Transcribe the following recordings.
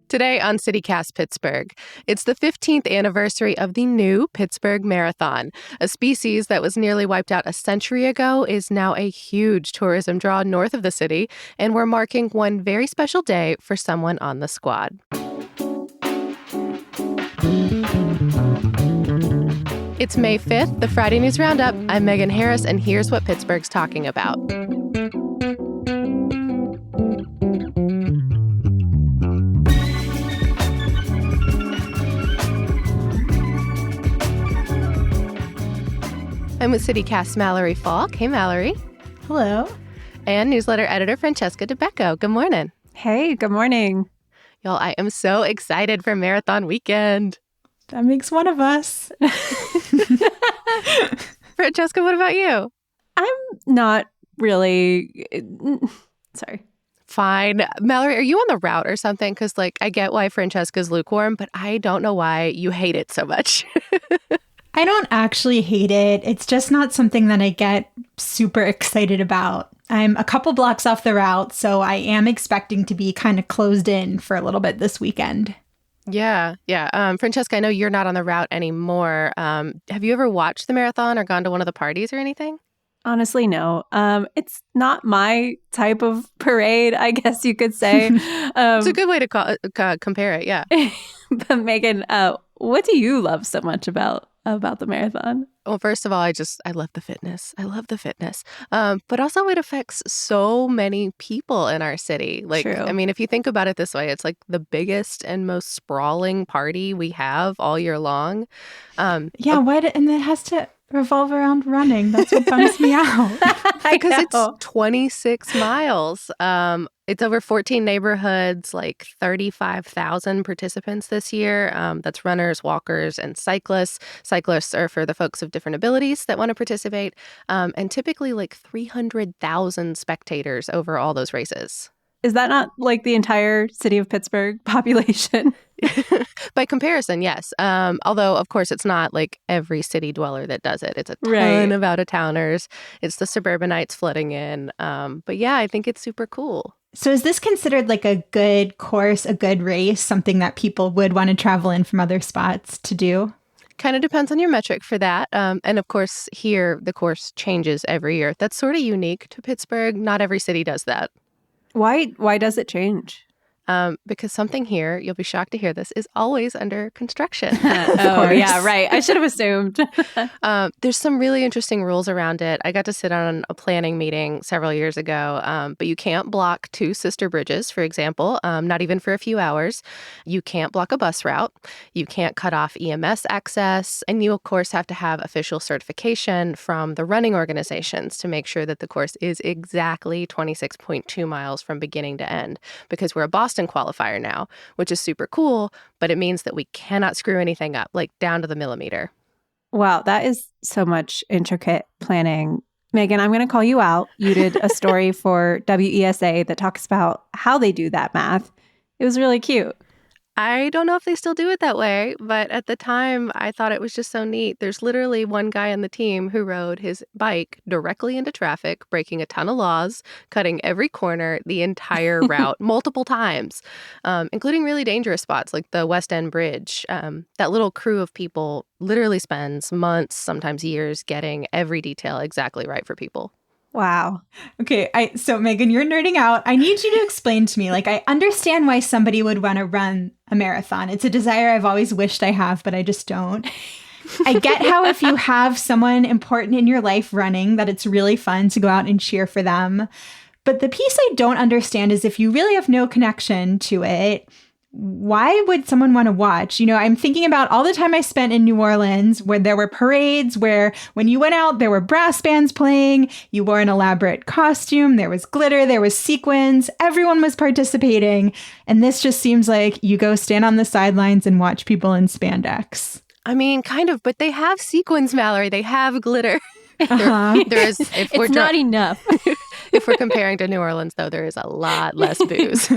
Today on CityCast Pittsburgh, it's the 15th anniversary of the new Pittsburgh Marathon. A species that was nearly wiped out a century ago is now a huge tourism draw north of the city, and we're marking one very special day for someone on the squad. It's May 5th, the Friday News Roundup. I'm Megan Harris, and here's what Pittsburgh's talking about. I'm with CityCast's Mallory Falk. Hey, Mallory. Hello. And newsletter editor Francesca Dabecco. Good morning. Hey, good morning. Y'all, I am so excited for Marathon Weekend. That makes one of us. Francesca, what about you? I'm not really... Sorry. Fine. Mallory, are you on the route or something? Because, I get why Francesca's lukewarm, but I don't know why you hate it so much. I don't actually hate it. It's just not something that I get super excited about. I'm a couple blocks off the route, so I am expecting to be kind of closed in for a little bit this weekend. Yeah. Francesca, I know you're not on the route anymore. Have you ever watched the marathon or gone to one of the parties or anything? Honestly, no. It's not my type of parade, I guess you could say. It's a good way to compare it, yeah. But Megan, what do you love so much about the marathon? Well, first of all, I love the fitness. I love the fitness. But also it affects so many people in our city. True. I mean, if you think about it this way, it's the biggest and most sprawling party we have all year long. And it has to revolve around running. That's what bums me out. Because it's 26 miles. It's over 14 neighborhoods, 35,000 participants this year. That's runners, walkers, and cyclists. Cyclists are for the folks of different abilities that want to participate. And typically 300,000 spectators over all those races. Is that not the entire city of Pittsburgh population? By comparison, yes. Although, of course, it's not every city dweller that does it. It's a ton of out-of-towners. It's the suburbanites flooding in. But yeah, I think it's super cool. So is this considered a good course, a good race, something that people would want to travel in from other spots to do? Kind of depends on your metric for that. And of course, here, the course changes every year. That's sort of unique to Pittsburgh. Not every city does that. Why does it change? Because something here, you'll be shocked to hear this, is always under construction. Yeah, right. I should have assumed. There's some really interesting rules around it. I got to sit on a planning meeting several years ago, but you can't block two sister bridges, for example, not even for a few hours. You can't block a bus route. You can't cut off EMS access. And you, of course, have to have official certification from the running organizations to make sure that the course is exactly 26.2 miles from beginning to end, because we're a Boston qualifier now, which is super cool, but it means that we cannot screw anything up, down to the millimeter. Wow, that is so much intricate planning. Megan, I'm going to call you out. You did a story for WESA that talks about how they do that math. It was really cute. I don't know if they still do it that way, but at the time, I thought it was just so neat. There's literally one guy on the team who rode his bike directly into traffic, breaking a ton of laws, cutting every corner, the entire route, multiple times, including really dangerous spots like the West End Bridge. That little crew of people literally spends months, sometimes years, getting every detail exactly right for people. Wow. Okay, so Megan, you're nerding out. I need you to explain to me, I understand why somebody would want to run a marathon. It's a desire I've always wished I have, but I just don't. I get how if you have someone important in your life running, that it's really fun to go out and cheer for them. But the piece I don't understand is if you really have no connection to it, why would someone want to watch? I'm thinking about all the time I spent in New Orleans where there were parades where when you went out, there were brass bands playing, you wore an elaborate costume, there was glitter, there was sequins, everyone was participating. And this just seems like you go stand on the sidelines and watch people in spandex. I mean, kind of, but they have sequins, Mallory. They have glitter. It's not enough. If we're comparing to New Orleans, though, there is a lot less booze.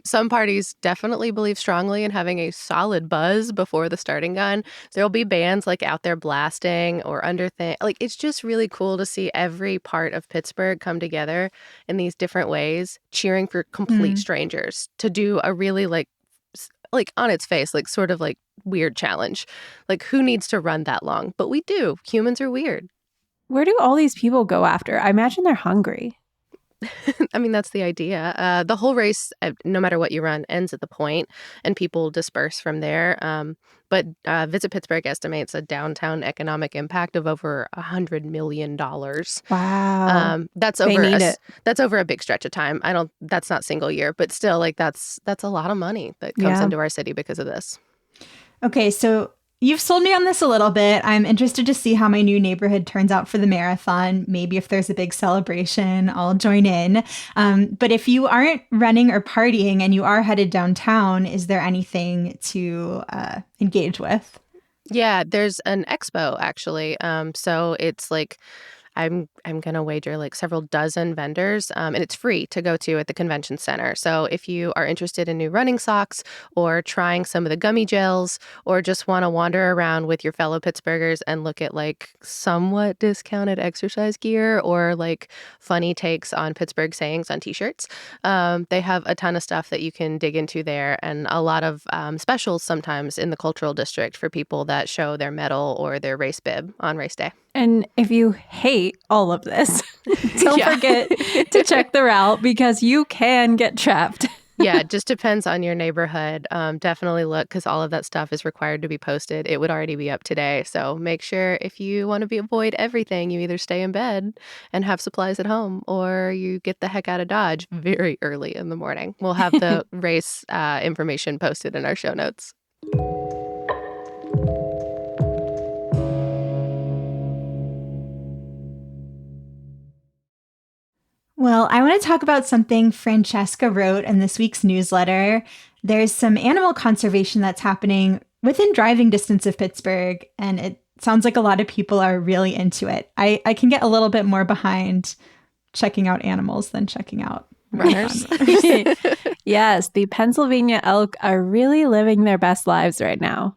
Some parties definitely believe strongly in having a solid buzz before the starting gun. There'll be bands like out there blasting or under like it's just really cool to see every part of Pittsburgh come together in these different ways, cheering for complete strangers to do a really like on its face, like sort of like weird challenge. Like who needs to run that long? But we do. Humans are weird. Where do all these people go after? I imagine they're hungry. I mean, that's the idea. The whole race, no matter what you run, ends at the point, and people disperse from there. But Visit Pittsburgh estimates a downtown economic impact of over $100 million. Wow. That's They over need it. that's over a big stretch of time. That's not single year, but still, like that's a lot of money that comes Yeah. into our city because of this. Okay, so you've sold me on this a little bit. I'm interested to see how my new neighborhood turns out for the marathon. Maybe if there's a big celebration, I'll join in. But if you aren't running or partying and you are headed downtown, is there anything to engage with? Yeah, there's an expo actually. So it's like I'm gonna wager like several dozen vendors, and it's free to go to at the convention center. So if you are interested in new running socks or trying some of the gummy gels, or just want to wander around with your fellow Pittsburghers and look at like somewhat discounted exercise gear or like funny takes on Pittsburgh sayings on T-shirts, they have a ton of stuff that you can dig into there, and a lot of specials sometimes in the cultural district for people that show their medal or their race bib on race day. And if you hate all of this, don't forget to check the route because you can get trapped. Yeah, it just depends on your neighborhood. Definitely look because all of that stuff is required to be posted. It would already be up today. So make sure if you want to avoid everything, you either stay in bed and have supplies at home or you get the heck out of Dodge very early in the morning. We'll have the race information posted in our show notes. Well, I want to talk about something Francesca wrote in this week's newsletter. There's some animal conservation that's happening within driving distance of Pittsburgh, and it sounds like a lot of people are really into it. I can get a little bit more behind checking out animals than checking out Runners. Yes, the Pennsylvania elk are really living their best lives right now.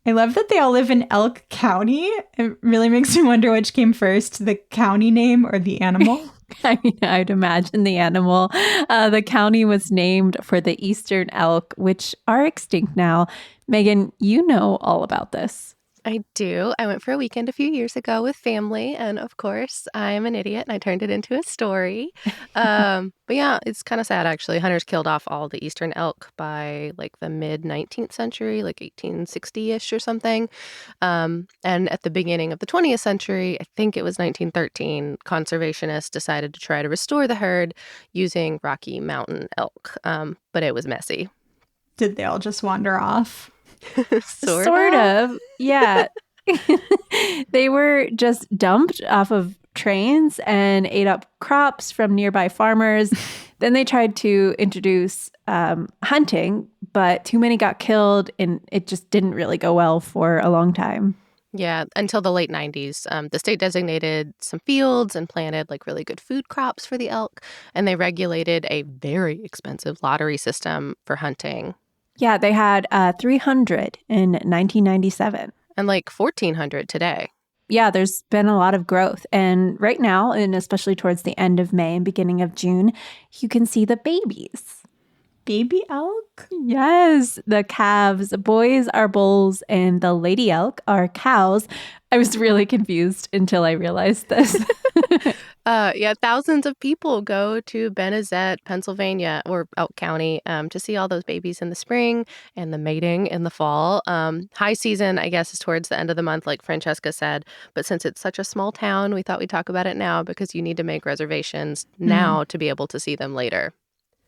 I love that they all live in Elk County. It really makes me wonder which came first, the county name or the animal. I mean, I'd imagine the animal. The county was named for the eastern elk, which are extinct now. Megan, you know all about this. I do. I went for a weekend a few years ago with family, and of course, I am an idiot, and I turned it into a story. But yeah, it's kind of sad, actually. Hunters killed off all the eastern elk by like the mid-19th century, like 1860-ish or something. And at the beginning of the 20th century, I think it was 1913, conservationists decided to try to restore the herd using Rocky Mountain elk. But it was messy. Did they all just wander off? Sort of. Yeah. They were just dumped off of trains and ate up crops from nearby farmers. Then they tried to introduce hunting, but too many got killed and it just didn't really go well for a long time. Yeah, until the late 90s. The state designated some fields and planted like really good food crops for the elk, and they regulated a very expensive lottery system for hunting. Yeah, they had 300 in 1997. And like 1,400 today. Yeah, there's been a lot of growth. And right now, and especially towards the end of May and beginning of June, you can see the babies. Baby elk? Yes, the calves. Boys are bulls and the lady elk are cows. I was really confused until I realized this. Yeah, thousands of people go to Benezet, Pennsylvania, or Elk County to see all those babies in the spring and the mating in the fall. High season, I guess, is towards the end of the month, like Francesca said. But since it's such a small town, we thought we'd talk about it now because you need to make reservations now to be able to see them later.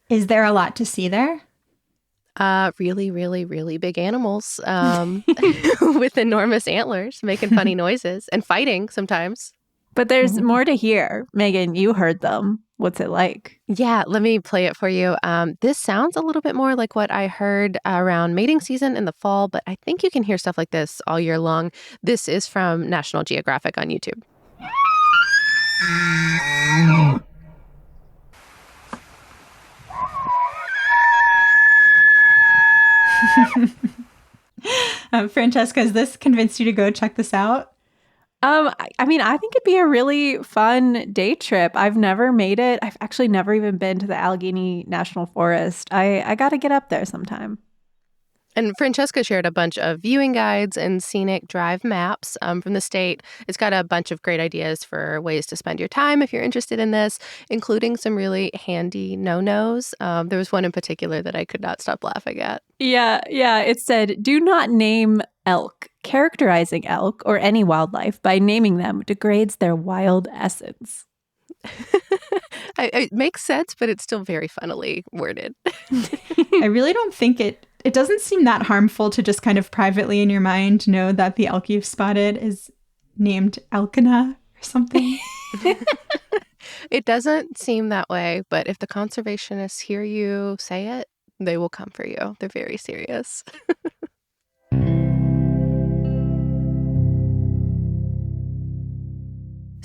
Is there a lot to see there? Really, really, really big animals with enormous antlers making funny noises and fighting sometimes. But there's more to hear. Megan, you heard them. What's it like? Yeah, let me play it for you. This sounds a little bit more like what I heard around mating season in the fall, but I think you can hear stuff like this all year long. This is from National Geographic on YouTube. Francesca, has this convinced you to go check this out? I mean, I think it'd be a really fun day trip. I've never made it. I've actually never even been to the Allegheny National Forest. I got to get up there sometime. And Francesca shared a bunch of viewing guides and scenic drive maps from the state. It's got a bunch of great ideas for ways to spend your time if you're interested in this, including some really handy no-nos. There was one in particular that I could not stop laughing at. Yeah. It said, do not name elk. Characterizing elk or any wildlife by naming them degrades their wild essence. It makes sense, but it's still very funnily worded. I really don't think it doesn't seem that harmful to just kind of privately in your mind know that the elk you've spotted is named Elkanah or something. It doesn't seem that way, but if the conservationists hear you say it, they will come for you. They're very serious.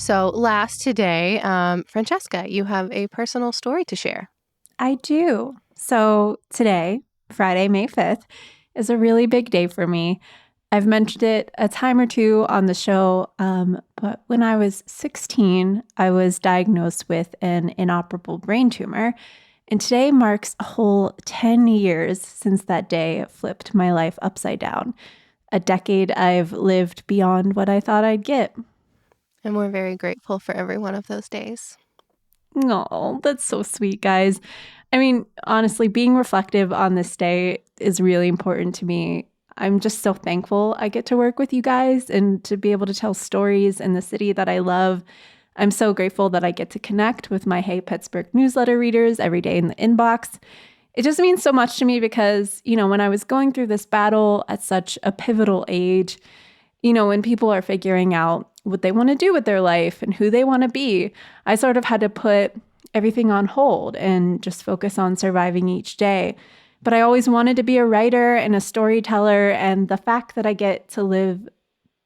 So last today, Francesca, you have a personal story to share. I do. So today, Friday, May 5th, is a really big day for me. I've mentioned it a time or two on the show, but when I was 16, I was diagnosed with an inoperable brain tumor. And today marks a whole 10 years since that day flipped my life upside down. A decade I've lived beyond what I thought I'd get. And we're very grateful for every one of those days. Oh, that's so sweet, guys. I mean, honestly, being reflective on this day is really important to me. I'm just so thankful I get to work with you guys and to be able to tell stories in the city that I love. I'm so grateful that I get to connect with my Hey Pittsburgh newsletter readers every day in the inbox. It just means so much to me because, when I was going through this battle at such a pivotal age, when people are figuring out what they want to do with their life and who they want to be, I sort of had to put everything on hold and just focus on surviving each day. But I always wanted to be a writer and a storyteller, and the fact that I get to live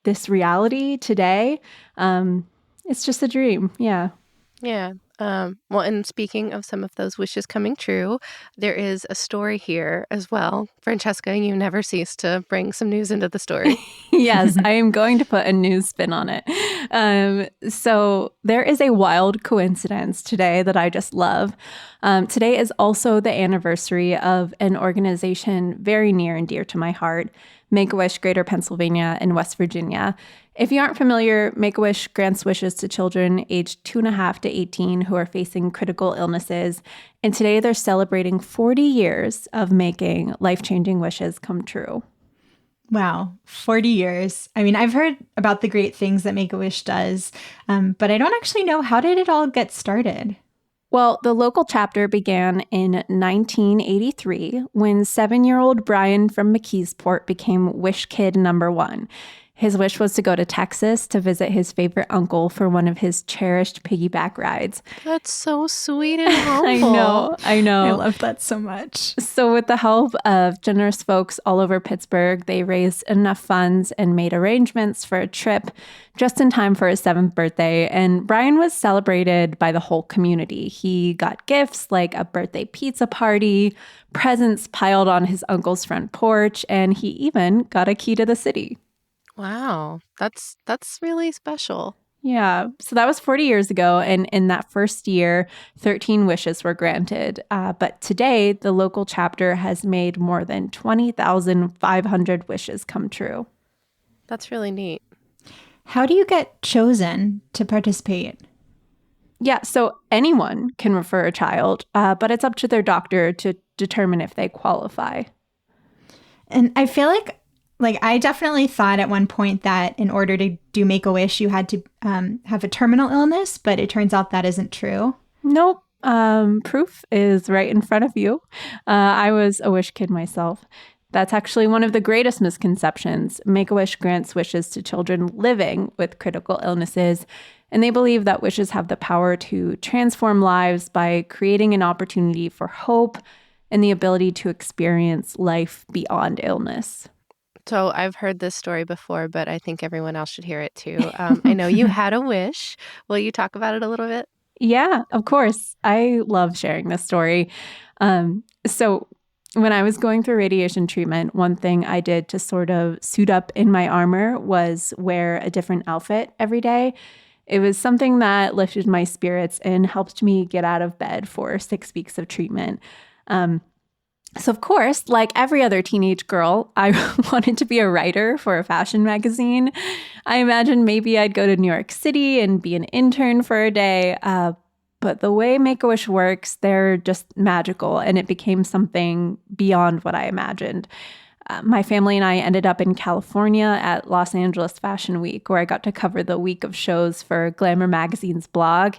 this reality today, it's just a dream. Yeah. Yeah. Well, and speaking of some of those wishes coming true, there is a story here as well. Francesca, you never cease to bring some news into the story. Yes, I am going to put a news spin on it. So there is a wild coincidence today that I just love. Today is also the anniversary of an organization very near and dear to my heart, Make-A-Wish Greater Pennsylvania and West Virginia. If you aren't familiar, Make-A-Wish grants wishes to children aged 2.5 to 18 who are facing critical illnesses. And today they're celebrating 40 years of making life-changing wishes come true. Wow, 40 years. I mean, I've heard about the great things that Make-A-Wish does, but I don't actually know, how did it all get started? Well, the local chapter began in 1983 when 7-year-old Brian from McKeesport became Wish Kid #1. His wish was to go to Texas to visit his favorite uncle for one of his cherished piggyback rides. That's so sweet and humble. I know. I love that so much. So with the help of generous folks all over Pittsburgh, they raised enough funds and made arrangements for a trip just in time for his 7th birthday. And Brian was celebrated by the whole community. He got gifts like a birthday pizza party, presents piled on his uncle's front porch, and he even got a key to the city. Wow, that's really special. Yeah, so that was 40 years ago, and in that first year, 13 wishes were granted. But today, the local chapter has made more than 20,500 wishes come true. That's really neat. How do you get chosen to participate? Yeah, so anyone can refer a child, but it's up to their doctor to determine if they qualify. And I feel like I definitely thought at one point that in order to do Make-A-Wish, you had to have a terminal illness, but it turns out that isn't true. Nope. Proof is right in front of you. I was a wish kid myself. That's actually one of the greatest misconceptions. Make-A-Wish grants wishes to children living with critical illnesses, and they believe that wishes have the power to transform lives by creating an opportunity for hope and the ability to experience life beyond illness. So I've heard this story before, but I think everyone else should hear it too. I know you had a wish. Will you talk about it a little bit? Yeah, of course. I love sharing this story. So When I was going through radiation treatment, one thing I did to sort of suit up in my armor was wear a different outfit every day. It was something that lifted my spirits and helped me get out of bed for 6 weeks of treatment. So of course, like every other teenage girl, I wanted to be a writer for a fashion magazine. I imagined maybe I'd go to New York City and be an intern for a day. But the way Make-A-Wish works, they're just magical, and it became something beyond what I imagined. My family and I ended up in California at Los Angeles Fashion Week, where I got to cover the week of shows for Glamour Magazine's blog.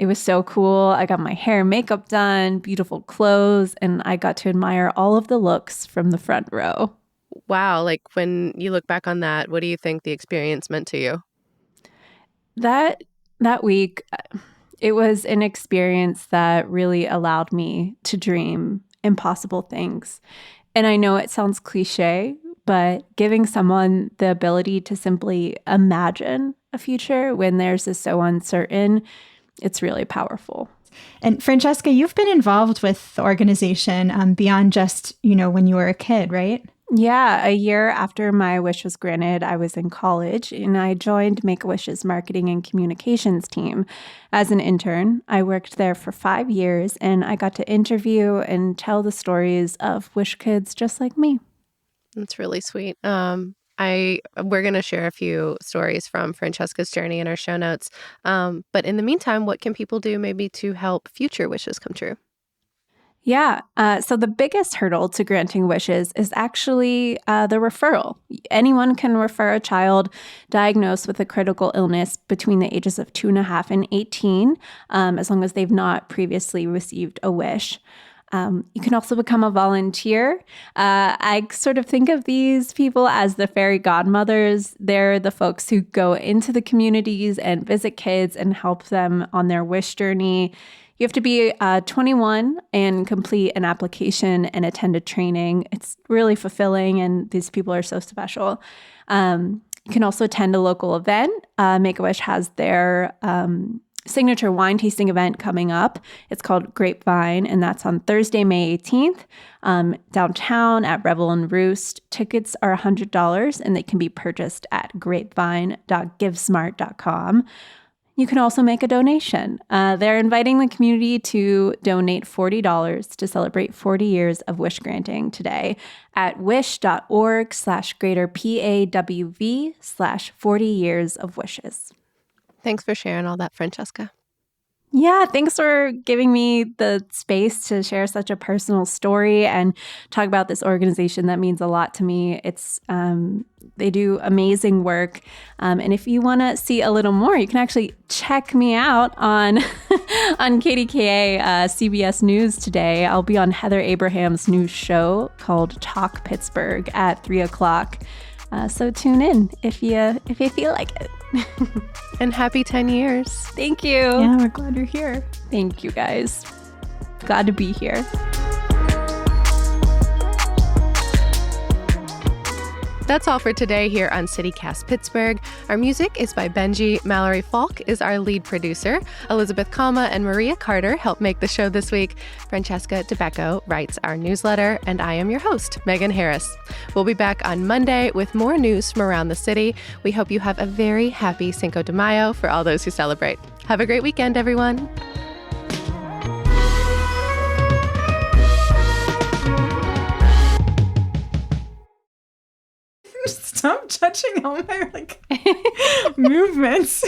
It was so cool. I got my hair and makeup done, beautiful clothes, and I got to admire all of the looks from the front row. Wow. Like when you look back on that, what do you think the experience meant to you? That week, it was an experience that really allowed me to dream impossible things. And I know it sounds cliche, but giving someone the ability to simply imagine a future when theirs is so uncertain, it's really powerful. And Francesca, you've been involved with the organization beyond just, when you were a kid, right? Yeah, a year after my wish was granted, I was in college and I joined Make-A-Wish's marketing and communications team as an intern. I worked there for 5 years and I got to interview and tell the stories of Wish kids just like me. That's really sweet. We're going to share a few stories from Francesca's journey in our show notes. But in the meantime, what can people do maybe to help future wishes come true? Yeah. So the biggest hurdle to granting wishes is actually the referral. Anyone can refer a child diagnosed with a critical illness between the ages of 2.5 and 18, as long as they've not previously received a wish. You can also become a volunteer. I sort of think of these people as the fairy godmothers. They're the folks who go into the communities and visit kids and help them on their wish journey. You have to be 21 and complete an application and attend a training. It's really fulfilling, and these people are so special. You can also attend a local event. Make-A-Wish has their signature wine tasting event coming up. It's called Grapevine, and that's on Thursday, May 18th, downtown at Revel and Roost. Tickets are $100, and they can be purchased at grapevine.givesmart.com. You can also make a donation. They're inviting the community to donate $40 to celebrate 40 years of wish granting today at wish.org/greaterpawv/40 years of wishes. Thanks for sharing all that, Francesca. Yeah, thanks for giving me the space to share such a personal story and talk about this organization that means a lot to me. It's they do amazing work. And if you want to see a little more, you can actually check me out on on KDKA CBS News today. I'll be on Heather Abraham's new show called Talk Pittsburgh at 3:00. So tune in if you feel like it. And happy 10 years. Thank you. Yeah, we're glad you're here. Thank you, guys. Glad to be here. That's all for today here on CityCast Pittsburgh. Our music is by Benji. Mallory Falk is our lead producer. Elizabeth Kama and Maria Carter help make the show this week. Francesca Dabecco writes our newsletter, and I am your host, Megan Harris. We'll be back on Monday with more news from around the city. We hope you have a very happy Cinco de Mayo for all those who celebrate. Have a great weekend, everyone. Stop judging all my movements.